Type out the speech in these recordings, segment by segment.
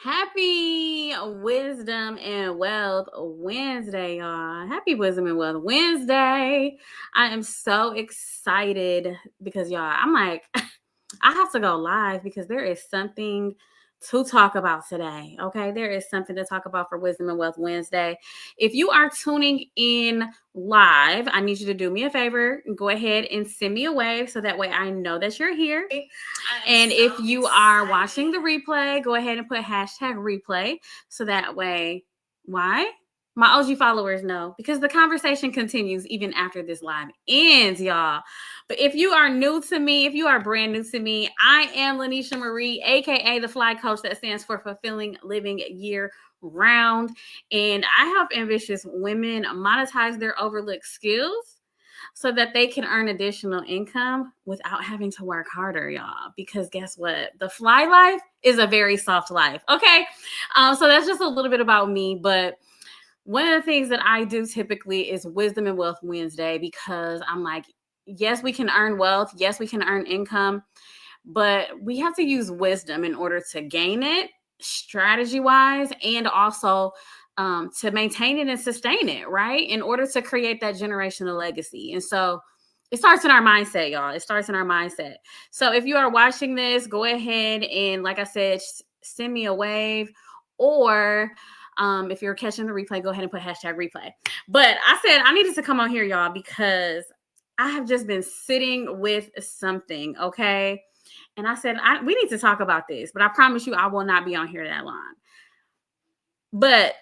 Happy Wisdom and Wealth Wednesday, y'all. Happy Wisdom and Wealth Wednesday. I am so excited because, y'all, I'm like, I have to go live because there is something to talk about today. Okay. There is something to talk about for Wisdom and Wealth Wednesday. If you are tuning in live, I need you to do me a favor. Go ahead and send me a wave so that way I know that you're here. And if you are watching the replay, go ahead and put hashtag replay so that way, why? My OG followers know because the conversation continues even after this live ends, y'all. But if you are new to me, if you are brand new to me, I am Lanisha Marie, aka the Fly Coach that stands for Fulfilling Living Year Round. And I help ambitious women monetize their overlooked skills so that they can earn additional income without having to work harder, y'all. Because guess what? The fly life is a very soft life. Okay. So that's just a little bit about me. But one of the things that I do typically is Wisdom and Wealth Wednesday because I'm like, yes, we can earn wealth. Yes, we can earn income, but we have to use wisdom in order to gain it strategy wise and also to maintain it and sustain it, right? In order to create that generational legacy. And so it starts in our mindset, y'all. It starts in our mindset. So if you are watching this, go ahead and, like I said, send me a wave, or if you're catching the replay, go ahead and put hashtag replay. But I said I needed to come on here, y'all, because I have just been sitting with something, okay? And I said, we need to talk about this, but I promise you I will not be on here that long. But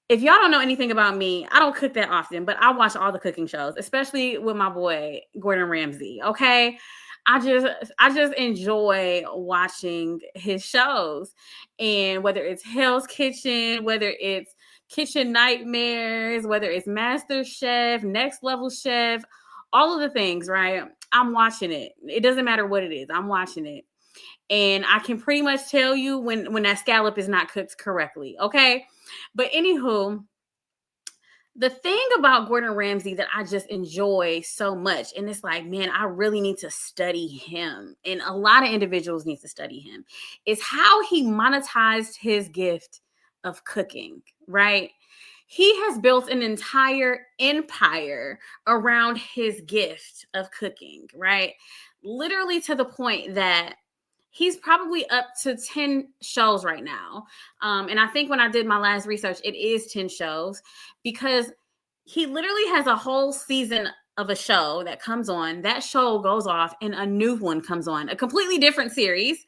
if y'all don't know anything about me, I don't cook that often, but I watch all the cooking shows, especially with my boy Gordon Ramsay. Okay. I just enjoy watching his shows. And whether it's Hell's Kitchen, whether it's Kitchen Nightmares, whether it's Master Chef, Next Level Chef, all of the things, right? I'm watching it. It doesn't matter what it is. I'm watching it. And I can pretty much tell you when that scallop is not cooked correctly. Okay. But anywho, the thing about Gordon Ramsay that I just enjoy so much, and it's like, man, I really need to study him, and a lot of individuals need to study him, is how he monetized his gift of cooking, right? He has built an entire empire around his gift of cooking, right? Literally to the point that he's probably up to 10 shows right now. And I think when I did my last research, it is 10 shows because he literally has a whole season of a show that comes on. That show goes off and a new one comes on, a completely different series.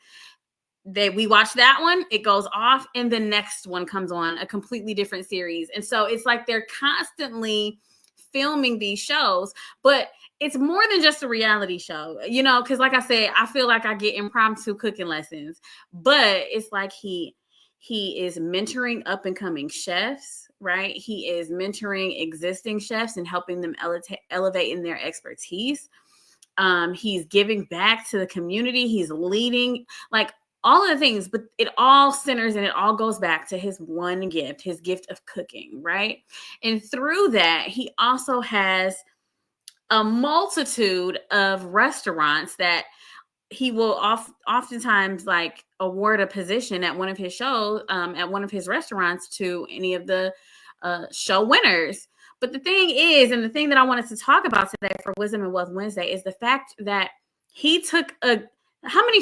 We watch that one, it goes off, and the next one comes on, a completely different series. And so it's like they're constantly filming these shows, but it's more than just a reality show, because like I said, I feel like I get impromptu cooking lessons, but it's like he is mentoring up and coming chefs, right? He is mentoring existing chefs and helping them elevate in their expertise. He's giving back to the community. He's leading, like, all of the things, but it all centers and it all goes back to his one gift, his gift of cooking, right? And through that, he also has a multitude of restaurants that he will oftentimes like award a position at one of his shows, at one of his restaurants to any of the show winners. But the thing is, and the thing that I wanted to talk about today for Wisdom and Wealth Wednesday is the fact that he took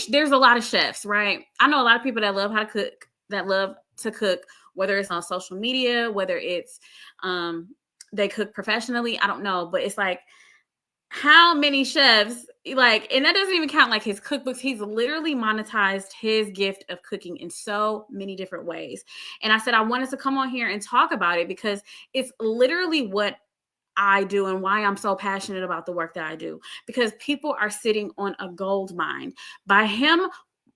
there's a lot of chefs, right? I know a lot of people that love how to cook, that love to cook, whether it's on social media, whether it's they cook professionally. I don't know, but it's like, how many chefs, like, and that doesn't even count like his cookbooks. He's literally monetized his gift of cooking in so many different ways. And I said I wanted to come on here and talk about it because it's literally what I do and why I'm so passionate about the work that I do, because people are sitting on a gold mine by him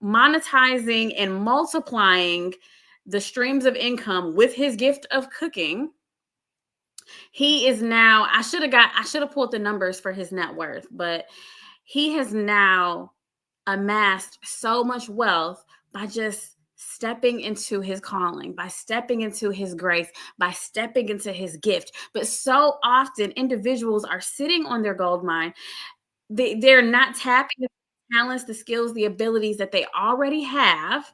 monetizing and multiplying the streams of income with his gift of cooking. He is now, I should have pulled the numbers for his net worth, but he has now amassed so much wealth by just stepping into his calling, by stepping into his grace, by stepping into his gift. But so often individuals are sitting on their gold mine. They're not tapping the talents, the skills, the abilities that they already have.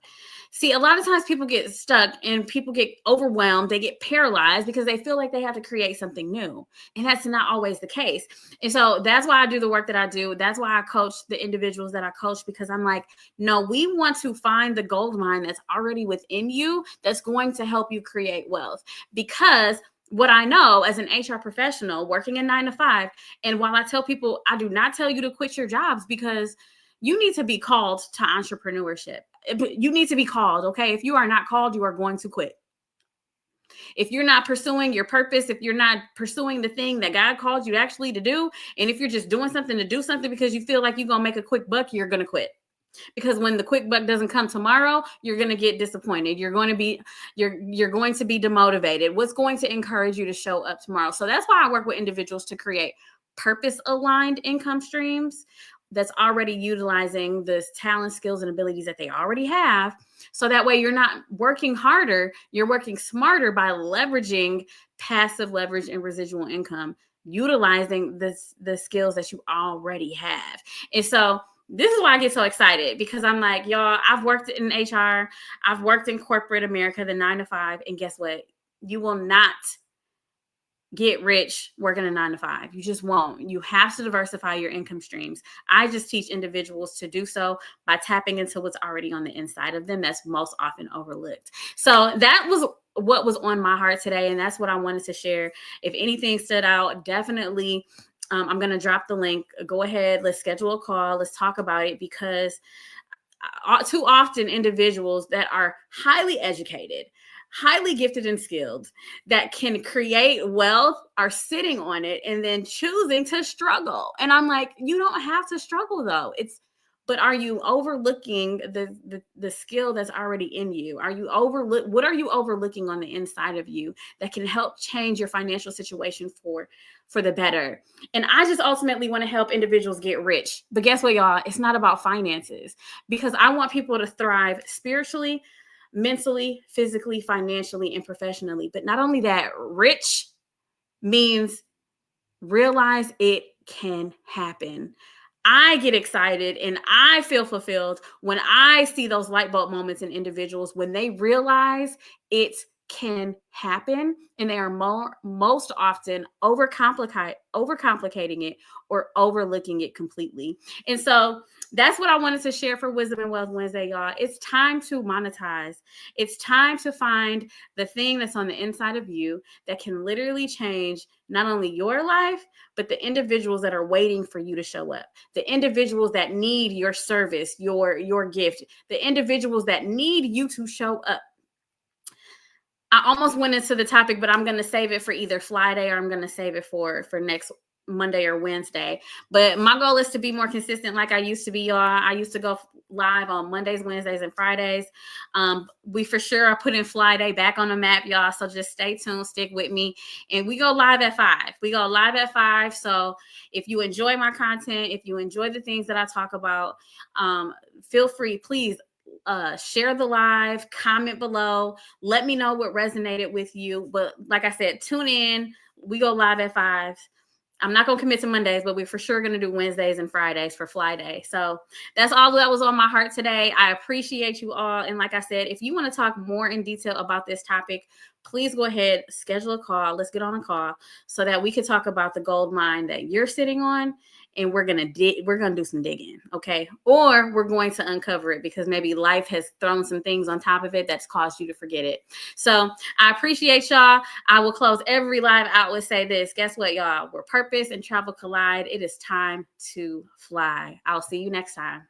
See, a lot of times people get stuck and people get overwhelmed. They get paralyzed because they feel like they have to create something new. And that's not always the case. And so that's why I do the work that I do. That's why I coach the individuals that I coach, because I'm like, no, we want to find the gold mine that's already within you that's going to help you create wealth. Because what I know as an HR professional working in 9 to 5, and while I tell people, I do not tell you to quit your jobs, because you need to be called to entrepreneurship. You need to be called, okay? If you are not called, you are going to quit. If you're not pursuing your purpose, if you're not pursuing the thing that God called you actually to do, and if you're just doing something to do something because you feel like you're going to make a quick buck, you're going to quit. Because when the quick buck doesn't come tomorrow, you're going to get disappointed. You're going to be demotivated. What's going to encourage you to show up tomorrow? So that's why I work with individuals to create purpose aligned income streams that's already utilizing the talent, skills, and abilities that they already have. So that way you're not working harder, you're working smarter by leveraging passive leverage and residual income, utilizing the skills that you already have. And so this is why I get so excited, because I'm like, y'all, I've worked in HR, I've worked in corporate America, the 9 to 5, and guess what? You will not get rich working a 9 to 5. You just won't. You have to diversify your income streams. I just teach individuals to do so by tapping into what's already on the inside of them that's most often overlooked. So that was what was on my heart today, and that's what I wanted to share. If anything stood out, definitely I'm going to drop the link. Go ahead. Let's schedule a call. Let's talk about it, because too often individuals that are highly educated, highly gifted and skilled, that can create wealth are sitting on it and then choosing to struggle. And I'm like, you don't have to struggle though. But are you overlooking the skill that's already in you? What are you overlooking on the inside of you that can help change your financial situation for the better? And I just ultimately want to help individuals get rich. But guess what, y'all? It's not about finances, because I want people to thrive spiritually, mentally, physically, financially, and professionally. But not only that, rich means realize it can happen. I get excited and I feel fulfilled when I see those light bulb moments in individuals when they realize it can happen, and they are most often overcomplicating it or overlooking it completely. And so that's what I wanted to share for Wisdom and Wealth Wednesday, y'all. It's time to monetize. It's time to find the thing that's on the inside of you that can literally change not only your life, but the individuals that are waiting for you to show up, the individuals that need your service, your gift, the individuals that need you to show up. I almost went into the topic, but I'm going to save it for either Friday, or I'm going to save it for next Monday or Wednesday. But my goal is to be more consistent like I used to be, y'all. I used to go live on Mondays, Wednesdays, and Fridays. We for sure are putting Friday back on the map, y'all. So just stay tuned, stick with me. And we go live at 5. We go live at 5. So if you enjoy my content, if you enjoy the things that I talk about, feel free, please, share the live, comment below, let me know what resonated with you. But like I said, tune in. We go live at 5. I'm not going to commit to Mondays, but we're for sure going to do Wednesdays and Fridays for Fly Day. So that's all that was on my heart today. I appreciate you all. And like I said, if you want to talk more in detail about this topic, please go ahead, schedule a call. Let's get on a call so that we can talk about the gold mine that you're sitting on. And we're going to do some digging. Okay. Or we're going to uncover it because maybe life has thrown some things on top of it that's caused you to forget it. So I appreciate y'all. I will close every live out with say this. Guess what, y'all? Where purpose and travel collide, it is time to fly. I'll see you next time.